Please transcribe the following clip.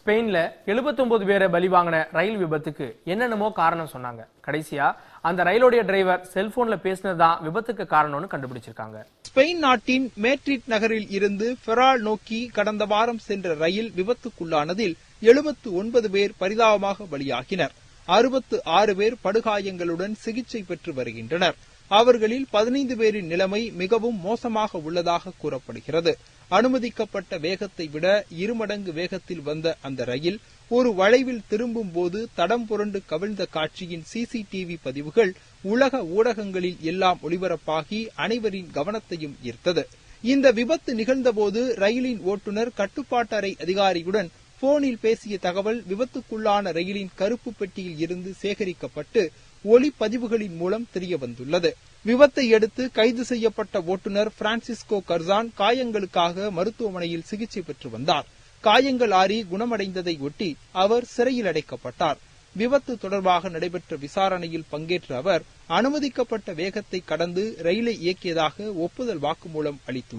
ஸ்பெயின்ல 79 பேரை பலி வாங்கின ரயில் விபத்துக்கு என்னென்னமோ காரணம் சொன்னாங்க. கடைசியா அந்த ரயிலுடைய டிரைவர் செல்போன்ல பேசினதுதான் விபத்துக்கு காரணம்னு கண்டுபிடிச்சிருக்காங்க. ஸ்பெயின் நாட்டின் மேட்ரிட் நகரில் இருந்து ஃபெரால் நோக்கி கடந்த வாரம் சென்ற ரயில் விபத்துக்குள்ளானதில் 79 பேர் பரிதாபமாக பலியாகினர். 66 பேர் படுகாயங்களுடன் சிகிச்சை பெற்று வருகின்றனர். அவர்களில் 15 பேரின் நிலைமை மிகவும் மோசமாக உள்ளதாக கூறப்படுகிறது. அனுமதிக்கப்பட்ட வேகத்தை விட 2 மடங்கு வேகத்தில் வந்த அந்த ரயில் ஒரு வளைவில் திரும்பும் போது தடம் புரண்டு கவிழ்ந்த காட்சியின் சிசிடிவி பதிவுகள் உலக ஊடகங்களில் எல்லாம் ஒளிபரப்பாகி அனைவரின் கவனத்தையும் ஈர்த்தது. இந்த விபத்து நிகழ்ந்தபோது ரயிலின் ஓட்டுநர் கட்டுப்பாட்டு அறை அதிகாரியுடன் போனில் பேசிய தகவல் விபத்துக்குள்ளான ரயிலின் கருப்பு பெட்டியில் இருந்து சேகரிக்கப்பட்டு ஒளிப்பதிவுகளின் மூலம் தெரியவந்துள்ளது. விபத்தை அடுத்து கைது செய்யப்பட்ட ஓட்டுநர் பிரான்சிஸ்கோ கர்சான் காயங்களுக்காக மருத்துவமனையில் சிகிச்சை பெற்று வந்தார். காயங்கள் ஆறி குணமடைந்ததை ஒட்டி அவர் சிறையில் அடைக்கப்பட்டார். விபத்து தொடர்பாக நடைபெற்ற விசாரணையில் பங்கேற்ற அவர் அனுமதிக்கப்பட்ட வேகத்தை கடந்து ரயிலை இயக்கியதாக ஒப்புதல் வாக்குமூலம் அளித்துள்ளார்.